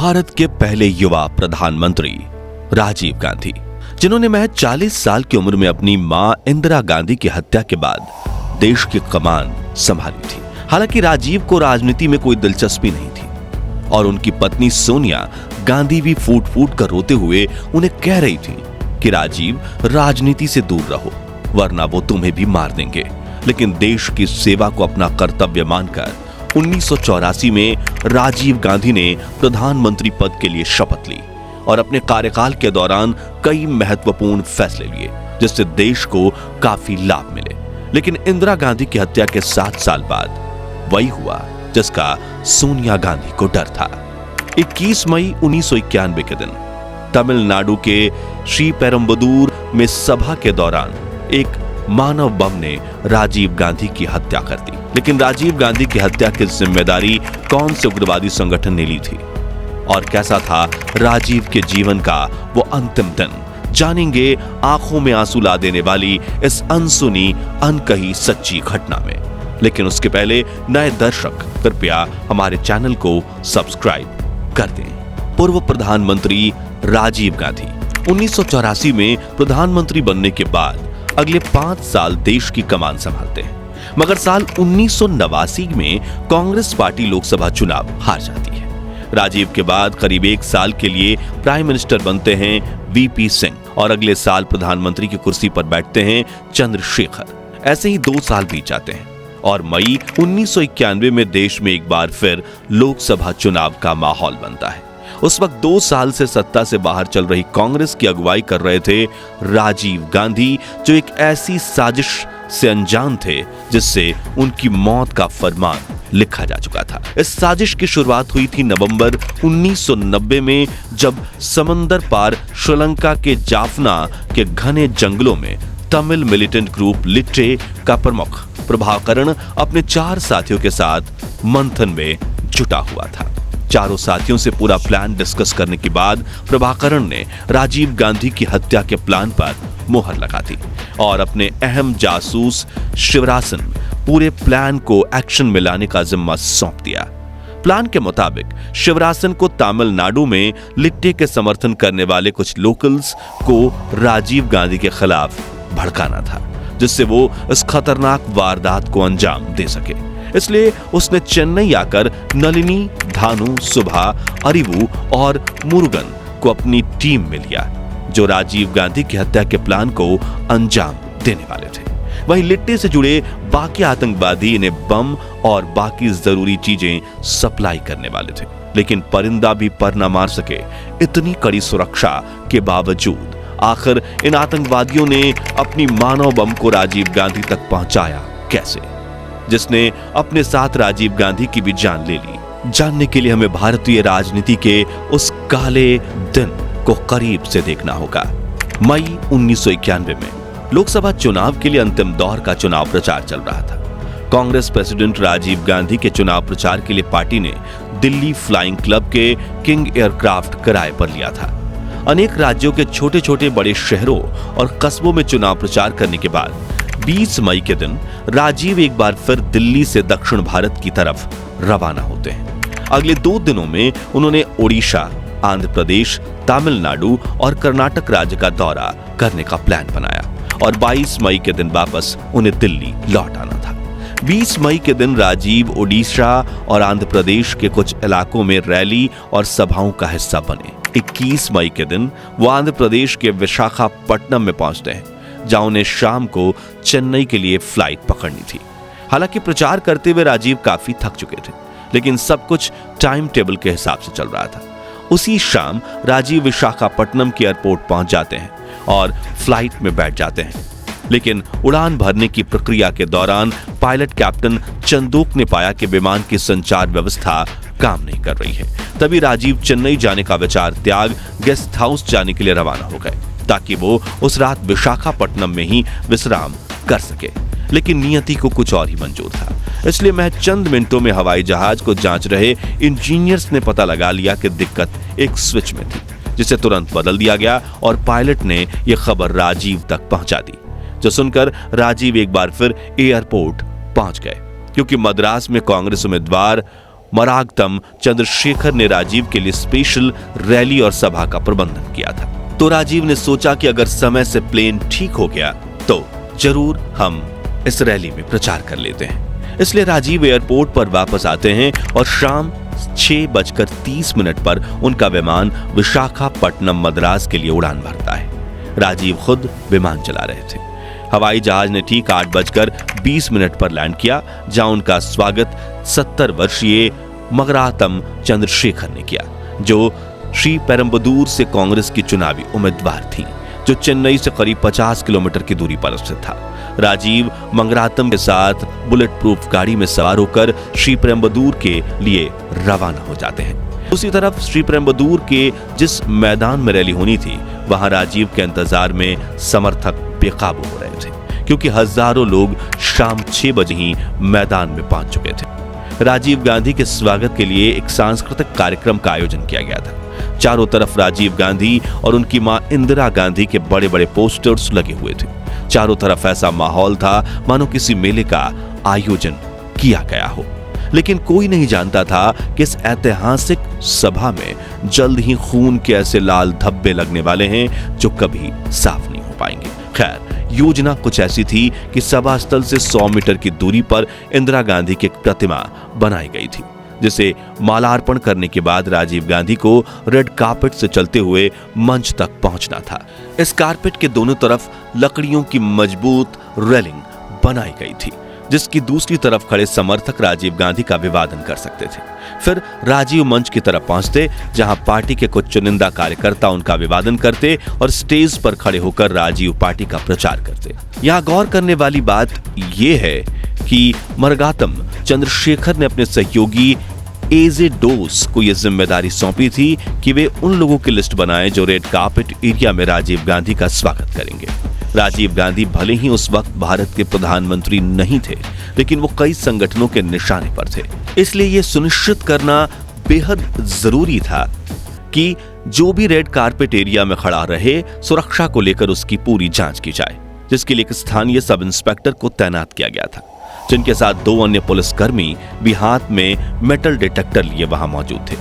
भारत के पहले युवा प्रधानमंत्री राजीव गांधी, जिन्होंने महज 40 साल की उम्र में अपनी मां इंदिरा गांधी की हत्या के बाद देश की कमान संभाली थी। हालांकि राजीव को राजनीति में कोई दिलचस्पी नहीं थी और उनकी पत्नी सोनिया गांधी भी फूट फूट कर रोते हुए उन्हें कह रही थी कि राजीव, राजनीति से दूर रहो वरना वो तुम्हें भी मार देंगे। लेकिन देश की सेवा को अपना कर्तव्य मानकर 1984 में राजीव गांधी ने प्रधानमंत्री पद के लिए शपथ ली और अपने कार्यकाल के दौरान कई महत्वपूर्ण फैसले लिए, जिससे देश को काफी लाभ मिले। लेकिन इंदिरा गांधी की हत्या के 7 साल बाद वही हुआ जिसका सोनिया गांधी को डर था। 21 मई 1991 के दिन तमिलनाडु के श्रीपेरुम्बदूर में सभा के दौरान एक मानव बम ने राजीव गांधी की हत्या कर दी। लेकिन राजीव गांधी की हत्या की जिम्मेदारी कौन से उग्रवादी संगठन ने ली थी और कैसा था राजीव के जीवन का वो अंतिम दिन, जानेंगे आंखों में आंसू ला देने वाली इस अनसुनी अनकही सच्ची घटना में। लेकिन उसके पहले नए दर्शक कृपया हमारे चैनल को सब्सक्राइब कर दें। पूर्व प्रधानमंत्री राजीव गांधी 1984 में प्रधानमंत्री बनने के बाद अगले 5 साल देश की कमान संभालते हैं, मगर साल 1989 में कांग्रेस पार्टी लोकसभा चुनाव हार जाती है। राजीव के बाद करीब 1 साल के लिए प्राइम मिनिस्टर बनते हैं वीपी सिंह और अगले साल प्रधानमंत्री की कुर्सी पर बैठते हैं चंद्रशेखर। ऐसे ही 2 साल बीत जाते हैं और मई 1991 में देश में एक बार फिर लोकसभा चुनाव का माहौल बनता है। उस वक्त 2 साल से सत्ता से बाहर चल रही कांग्रेस की अगुवाई कर रहे थे राजीव गांधी, जो एक ऐसी साजिश से अनजान थे जिससे उनकी मौत का फरमान लिखा जा चुका था। इस साजिश की शुरुआत हुई थी नवंबर 1990 में, जब समंदर पार श्रीलंका के जाफना के घने जंगलों में तमिल मिलिटेंट ग्रुप लिट्टे का प्रमुख प्रभाकरण अपने 4 साथियों के साथ मंथन में जुटा हुआ था। चारों साथियों से पूरा प्लान डिस्कस करने के बाद प्रभाकरण ने राजीव गांधी की हत्या के प्लान पर मोहर लगा दी और अपने अहम जासूस शिवरासन पूरे प्लान को एक्शन में लाने का जिम्मा सौंप दिया। प्लान के मुताबिक शिवरासन को तमिलनाडु में लिट्टे के समर्थन करने वाले कुछ लोकल्स को राजीव गांधी के खिलाफ भड़काना था, जिससे वो इस खतरनाक वारदात को अंजाम दे सके। इसलिए उसने चेन्नई आकर नलिनी, धानु, सुभा, अरिवू और मुरुगन को अपनी टीम में लिया, जो राजीव गांधी की हत्या के प्लान को अंजाम देने वाले थे। वहीं लिट्टे से जुड़े बाकी आतंकवादी इन्हें बम और बाकी जरूरी चीजें सप्लाई करने वाले थे। लेकिन परिंदा भी पर न मार सके, इतनी कड़ी सुरक्षा के बावजूद आखिर इन आतंकवादियों ने अपनी मानव बम को राजीव गांधी तक पहुंचाया कैसे, जिसने अपने साथ राजीव गांधी की भी जान ले ली। जानने के लिए हमें भारतीय राजनीति के उस काले दिन को करीब से देखना होगा। मई 1991 में लोकसभा चुनाव के लिए अंतिम दौर का चुनाव प्रचार चल रहा था। कांग्रेस प्रेसिडेंट राजीव गांधी के चुनाव प्रचार के लिए पार्टी ने दिल्ली फ्लाइंग क्लब के किंग एयरक्राफ्ट किराए पर लिया था। अनेक राज्यों के छोटे छोटे बड़े शहरों और कस्बों में चुनाव प्रचार करने के बाद 20 मई के दिन राजीव एक बार फिर दिल्ली से दक्षिण भारत की तरफ रवाना होते हैं। अगले 2 दिनों में उन्होंने ओडिशा, आंध्र प्रदेश, तमिलनाडु और कर्नाटक राज्य का दौरा करने का प्लान बनाया और 22 मई के दिन वापस उन्हें दिल्ली लौट आना था। 20 मई के दिन राजीव ओडिशा और आंध्र प्रदेश के कुछ इलाकों में रैली और सभाओं का हिस्सा बने। 21 मई के दिन वो आंध्र प्रदेश के विशाखापट्टनम में पहुंचते हैं, जहां उन्हें शाम को चेन्नई के लिए फ्लाइट पकड़नी थी। हालांकि प्रचार करते हुए राजीव काफी थक चुके थे, लेकिन सब कुछ टाइम टेबल के हिसाब से चल रहा था। उसी शाम राजीव विशाखापट्टनम के एयरपोर्ट पहुंच जाते हैं और फ्लाइट में बैठ जाते हैं। लेकिन उड़ान भरने की प्रक्रिया के दौरान पायलट कैप्टन चंदोक ने पाया कि विमान की संचार व्यवस्था काम नहीं कर रही है। तभी राजीव चेन्नई जाने का विचार त्याग गेस्ट हाउस जाने के लिए रवाना हो गए, ताकि वो उस रात विशाखापट्टनम में ही विश्राम कर सके। लेकिन नियति को कुछ और ही मंजूर था, इसलिए महज चंद मिनटों में हवाई जहाज को जांच रहे इंजीनियर्स ने पता लगा लिया कि दिक्कत एक स्विच में थी, जिसे तुरंत बदल दिया गया और पायलट ने यह खबर राजीव तक पहुंचा दी, जो सुनकर राजीव एक बार फिर एयरपोर्ट पहुंच गए, क्योंकि मद्रास में कांग्रेस उम्मीदवार मरागतम चंद्रशेखर ने राजीव के लिए स्पेशल रैली और सभा का प्रबंधन किया था। तो राजीव ने सोचा कि अगर समय से प्लेन ठीक हो गया तो जरूर हम इस रैली में प्रचार कर लेते हैं। इसलिए राजीव एयरपोर्ट पर वापस आते हैं और शाम 6:30 पर उनका विमान विशाखापट्टनम मद्रास के लिए उड़ान भरता है। राजीव खुद विमान चला रहे थे। हवाई जहाज ने ठीक 8:20 पर लैंड किया, जहां उनका स्वागत 70 वर्षीय मगरातम चंद्रशेखर ने किया, जो श्री पेरम्बदूर से कांग्रेस की चुनावी उम्मीदवार थी, जो चेन्नई से करीब 50 किलोमीटर की दूरी पर स्थित था। राजीव मंगरातम के साथ बुलेट प्रूफ गाड़ी में सवार होकर श्री पेरम्बदूर के लिए रवाना हो जाते हैं। दूसरी तरफ श्री पेरम्बदूर के जिस मैदान में रैली होनी थी, वहां राजीव के इंतजार में समर्थक बेकाबू हो रहे थे, क्योंकि हजारों लोग शाम 6 बजे ही मैदान में पहुंच चुके थे। राजीव गांधी के स्वागत के लिए एक सांस्कृतिक कार्यक्रम का आयोजन किया गया था। चारों तरफ राजीव गांधी और उनकी मां इंदिरा गांधी के बड़े बड़े पोस्टर्स लगे हुए थे। चारों तरफ ऐसा माहौल था मानो किसी मेले का आयोजन किया गया हो। लेकिन कोई नहीं जानता था कि इस ऐतिहासिक सभा में जल्द ही खून के ऐसे लाल धब्बे लगने वाले हैं जो कभी साफ नहीं हो पाएंगे। खैर, योजना कुछ ऐसी थी कि सभा स्थल से 100 मीटर की दूरी पर इंदिरा गांधी की एक प्रतिमा बनाई गई थी, जिसे मालार्पण करने के बाद राजीव गांधी को रेड कार्पेट से चलते हुए मंच तक पहुंचना था। इस कार्पेट के दोनों तरफ लकड़ियों की मजबूत रेलिंग बनाई गई थी, जिसकी दूसरी तरफ खड़े समर्थक राजीव गांधी का अभिवादन कर सकते थे। फिर राजीव मंच की तरफ पहुंचते, जहां पार्टी के कुछ चुनिंदा कार्यकर्ता उनका अभिवादन करते और स्टेज पर खड़े होकर राजीव पार्टी का प्रचार करते। यहां गौर करने वाली बात यह है कि मरगातम चंद्रशेखर ने अपने सहयोगी एजे डोस को यह जिम्मेदारी सौंपी थी कि वे उन लोगों की लिस्ट बनाएं जो रेड कार्पेट एरिया में राजीव गांधी का स्वागत करेंगे। राजीव गांधी भले ही उस वक्त भारत के प्रधानमंत्री नहीं थे, लेकिन वो कई संगठनों के निशाने पर थे। इसलिए यह सुनिश्चित करना बेहद जरूरी था कि जो भी रेड कार्पेट एरिया में खड़ा रहे, सुरक्षा को लेकर उसकी पूरी जांच की जाए, जिसके लिए एक स्थानीय सब इंस्पेक्टर को तैनात किया गया था, जिनके साथ 2 अन्य पुलिसकर्मी भी हाथ में मेटल डिटेक्टर लिए वहां मौजूद थे।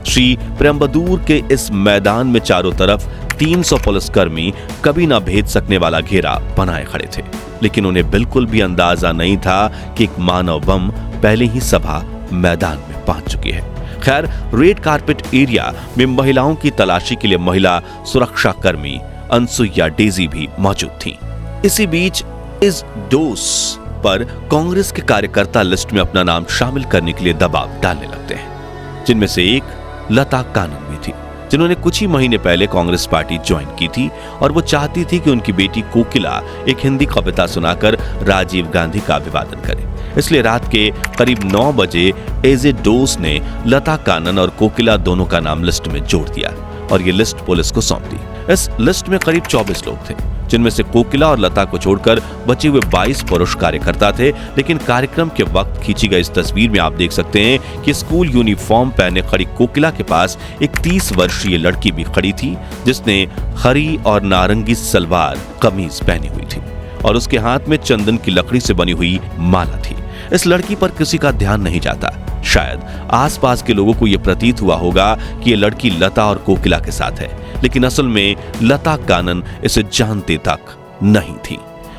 श्री पेरम्बदूर के इस मैदान में चारों तरफ 300 पुलिसकर्मी कभी ना भेद सकने वाला घेरा बनाए खड़े थे, लेकिन उन्हें बिल्कुल भी अंदाजा नहीं था कि एक मानव बम पहले ही सभा मैदान में पहुंच चुकी है। खैर, रेड कार्पेट एरिया में महिलाओं की तलाशी के लिए महिला सुरक्षा कर्मी अनसुईया डेजी भी मौजूद थी। इसी बीच इस डोस पर कांग्रेस के कार्यकर्ता लिस्ट में अपना नाम शामिल करने के लिए दबाव डालने लगते हैं, जिनमें से एक लता कानन भी थी, जिन्होंने कुछ ही महीने पहले कांग्रेस पार्टी ज्वाइन की थी और वो चाहती थी कि उनकी बेटी कोकिला एक हिंदी कविता सुनाकर राजीव गांधी का अभिवादन करे। इसलिए रात के करीब 9 बजे एजे डोस ने लता कानन और कोकिला दोनों का नाम लिस्ट में जोड़ दिया और ये लिस्ट पुलिस को सौंप दी। इस लिस्ट में करीब 24 लोग थे, जिनमें से कोकिला और लता को छोड़कर बचे हुए 22 पुरुष कार्यकर्ता थे। लेकिन कार्यक्रम के वक्त खींची गई इस तस्वीर में आप देख सकते हैं कि स्कूल यूनिफॉर्म पहने खड़ी कोकिला के पास एक 30 वर्षीय लड़की भी खड़ी थी, जिसने हरी और नारंगी सलवार कमीज पहनी हुई थी और उसके हाथ में चंदन की लकड़ी से बनी हुई माला थी। इस लड़की पर किसी का ध्यान नहीं जाता। शायद आसपास के लोगों को यह प्रतीत हुआ होगा कि यह लड़की लता और कोकिला के साथ है, लेकिन असल में लता कानन इसे जानते तक नहीं थी।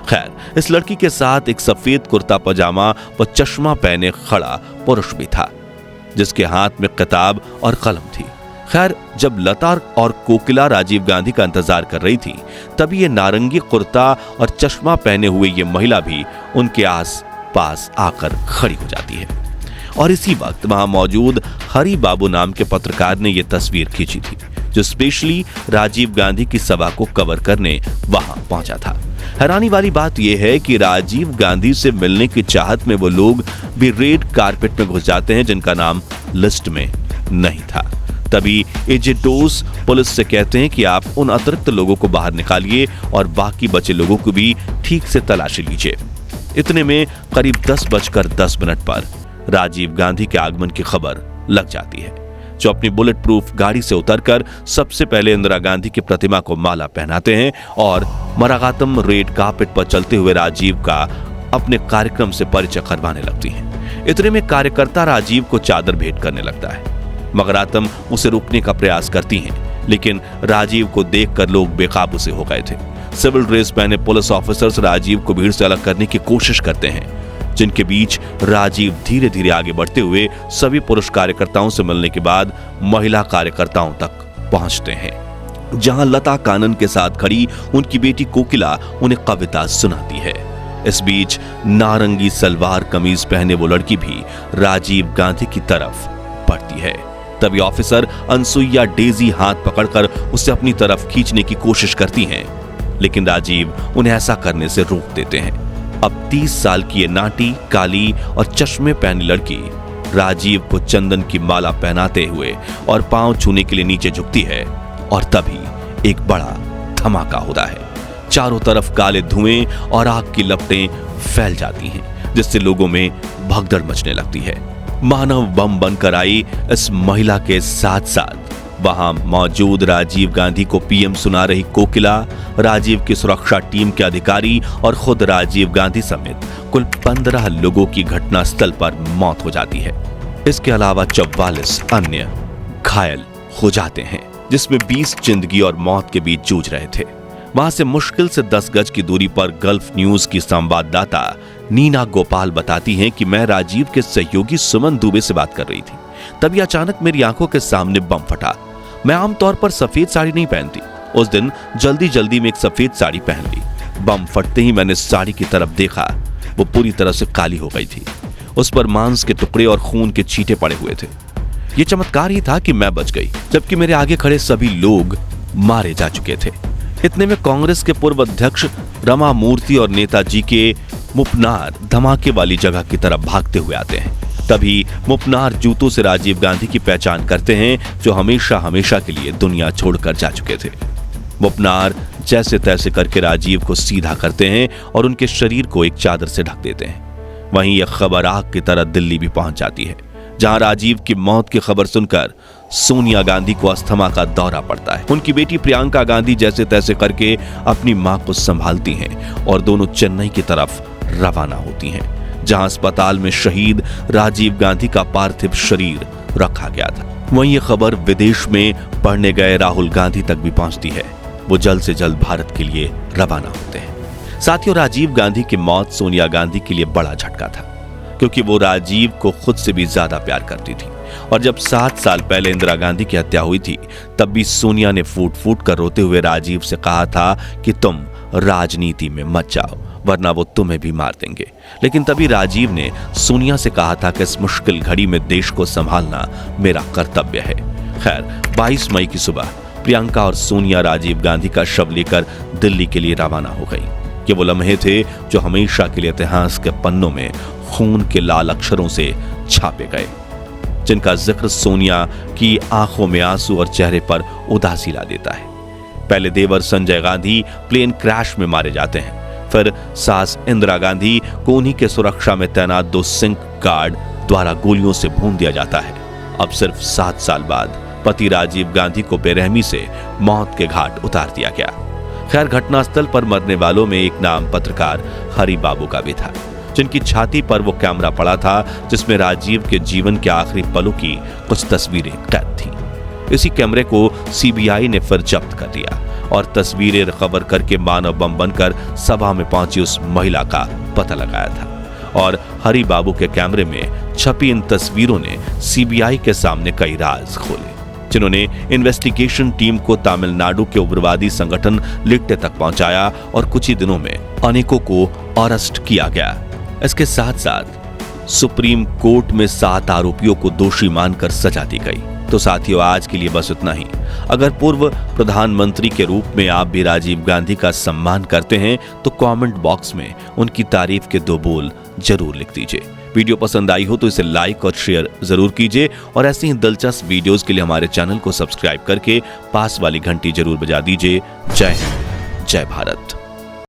खैर, इस लड़की के साथ एक सफेद कुर्ता पजामा व चश्मा पहने खड़ा पुरुष भी था, जिसके हाथ में किताब और कलम थी। खैर, जब लता और कोकिला राजीव गांधी का इंतजार कर रही थी, तभी ये नारंगी कुर्ता और चश्मा पहने हुए ये महिला भी उनके आस पास आकर खड़ी हो जाती है। और इसी वक्त वहां मौजूद हरि बाबू नाम के पत्रकार ने यह तस्वीर खींची थी, जो स्पेशली राजीव गांधी की सभा को कवर करने वहां पहुंचा था। हैरानी वाली बात यह है कि राजीव गांधी से मिलने की चाहत में वो लोग भी रेड कारपेट में घुस जाते हैं जिनका नाम लिस्ट में नहीं था। तभी एजे डोस पुलिस से कहते हैं कि आप उन अतिरिक्त लोगों को बाहर निकालिए और बाकी बचे लोगों को भी ठीक से तलाशी लीजिए। इतने में करीब 10:10 पर राजीव गांधी के आगमन की खबर लग जाती है, जो अपनी बुलेट प्रूफ गाड़ी से उतरकर सबसे पहले इंदिरा गांधी की प्रतिमा को माला पहनाते हैं और मरागातम रेड कार्पेट पर चलते हुए राजीव का अपने कार्यक्रम से परिचय करवाने लगती हैं। इतने में कार्यकर्ता राजीव को चादर भेंट करने लगता है, मगर आतम उसे रोकने का प्रयास करती हैं, लेकिन राजीव को देखकर लोग बेकाबू से हो गए थे। सिविल ड्रेस पहने पुलिस ऑफिसर्स राजीव को भीड़ से अलग करने की कोशिश करते हैं, जिनके बीच राजीव धीरे धीरे आगे बढ़ते हुए सभी पुरुष कार्यकर्ताओं से मिलने के बाद महिला कार्यकर्ताओं तक पहुंचते हैं, जहां लता कानन के साथ खड़ी उनकी बेटी कोकिला उन्हें कविता सुनाती है। इस बीच नारंगी सलवार कमीज पहने वो लड़की भी राजीव गांधी की तरफ बढ़ती है। तभी ऑफिसर अनसुईया डेजी हाथ पकड़कर उसे अपनी तरफ खींचने की कोशिश करती हैं, लेकिन राजीव उन्हें ऐसा करने से रोक देते हैं। अब 30 साल की ये नाटी, काली और चश्मे पहनी लड़की राजीव को चंदन की माला पहनाते हुए और पांव छूने के लिए नीचे झुकती है, और तभी एक बड़ा धमाका होता है। चारों तरफ काले धुएं और आग की लपटें फैल जाती हैं, जिससे लोगों में भगदड़ मचने लगती है। मानव बम बनकर आई इस महिला के साथ साथ वहां मौजूद राजीव गांधी को पीएम सुना रही कोकिला, राजीव की सुरक्षा टीम के अधिकारी और खुद राजीव गांधी समेत कुल 15 लोगों की घटनास्थल पर मौत हो जाती है। इसके अलावा 44 अन्य घायल हो जाते हैं, जिसमें 20 जिंदगी और मौत के बीच जूझ रहे थे। वहां से मुश्किल से 10 गज की दूरी पर गल्फ न्यूज की संवाददाता नीना गोपाल बताती हैं कि मैं राजीव के सहयोगी सुमन दुबे से बात कर रही थी, तभी अचानक मेरी आंखों के सामने बम फटा। मैं आमतौर पर सफेद साड़ी नहीं पहनती, उस दिन जल्दी में एक सफेद साड़ी पहन ली। बम फटते ही मैंने साड़ी की तरफ देखा, वो पूरी तरह से काली हो गई थी। उस पर मांस के टुकड़े और खून के छींटे पड़े हुए थे। ये चमत्कार ही था कि मैं बच गई, जबकि मेरे आगे खड़े सभी लोग मारे जा चुके थे। इतने में कांग्रेस के पूर्व अध्यक्ष रमा मूर्ति और नेताजी के मुपनार धमाके वाली जगह की तरफ भागते हुए आते हैं। तभी मुपनार जूतों से राजीव गांधी की पहचान करते हैं, जो हमेशा के लिए दुनिया छोड़कर जा चुके थे। मुपनार जैसे तैसे करके राजीव को सीधा करते हैं और उनके शरीर को एक चादर से ढक देते हैं। वहीं यह खबर आग की तरह दिल्ली भी पहुंच जाती है, जहां राजीव की मौत की खबर सुनकर सोनिया गांधी को अस्थमा का दौरा पड़ता है। उनकी बेटी प्रियंका गांधी जैसे तैसे करके अपनी मां को संभालती हैं और दोनों चेन्नई की तरफ रवाना होती हैं, जहां अस्पताल में शहीद राजीव गांधी का पार्थिव शरीर रखा गया था। वहीं यह खबर विदेश में पढ़ने गए राहुल गांधी तक भी पहुंचती है। वो जल्द से जल्द भारत के लिए रवाना होते हैं। साथियों, राजीव गांधी की मौत सोनिया गांधी के लिए बड़ा झटका था, क्योंकि वो राजीव को खुद से भी ज्यादा प्यार करती थी। और जब 7 साल पहले इंदिरा गांधी की हत्या हुई थी, तब भी सोनिया ने फूट कर रोते हुए राजीव से कहा था कि तुम राजनीति में मत जाओ, वरना वो तुम्हें भी मार देंगे। लेकिन तभी राजीव ने सोनिया से कहा था कि इस मुश्किल घड़ी में देश को संभालना मेरा कर्तव्य है। खैर, 22 मई की सुबह प्रियंका और सोनिया राजीव गांधी का शव लेकर दिल्ली के लिए रवाना हो गई। ये वो लम्हे थे जो हमेशा के लिए इतिहास के पन्नों में खून के लाल अक्षरों से छापे गए, जिनका जिक्र सोनिया की आंखों में आंसू और चेहरे पर उदासी ला देता है। पहले देवर संजय गांधी प्लेन क्रैश में मारे जाते हैं, फिर सास इंदिरा गांधी को उन्हीं के सुरक्षा में तैनात 2 सिंक गार्ड द्वारा गोलियों से भून दिया जाता है। अब सिर्फ 7 साल बाद पति राजीव गांधी को बेरहमी से मौत के घाट उतार दिया गया। खैर, घटनास्थल पर मरने वालों में एक नाम पत्रकार हरि बाबू का भी था, जिनकी छाती पर वो कैमरा पड़ा था जिसमें राजीव के जीवन के आखिरी पलों की कुछ तस्वीरें कैद थीं। इसी कैमरे को सीबीआई ने फिर जब्त कर लिया और तस्वीरें रिकवर करके मानव बम बनकर सभा में पहुंची उस महिला का पता लगाया था। और हरि बाबू के कैमरे में छपी इन तस्वीरों ने सीबीआई के सामने कई राज खोले, जिन्होंने इन्वेस्टिगेशन टीम को तमिलनाडु के उग्रवादी संगठन लिट्टे तक पहुंचाया और कुछ ही दिनों में अनेकों को अरेस्ट किया गया। इसके साथ साथ सुप्रीम कोर्ट में 7 आरोपियों को दोषी मानकर सजा दी गई। तो साथियों, आज के लिए बस इतना ही। अगर पूर्व प्रधानमंत्री के रूप में आप भी राजीव गांधी का सम्मान करते हैं तो कमेंट बॉक्स में उनकी तारीफ के 2 बोल जरूर लिख दीजिए। वीडियो पसंद आई हो तो इसे लाइक और शेयर जरूर कीजिए और ऐसे ही दिलचस्प वीडियोस के लिए हमारे चैनल को सब्सक्राइब करके पास वाली घंटी जरूर बजा दीजिए। जय हिंद, जय भारत।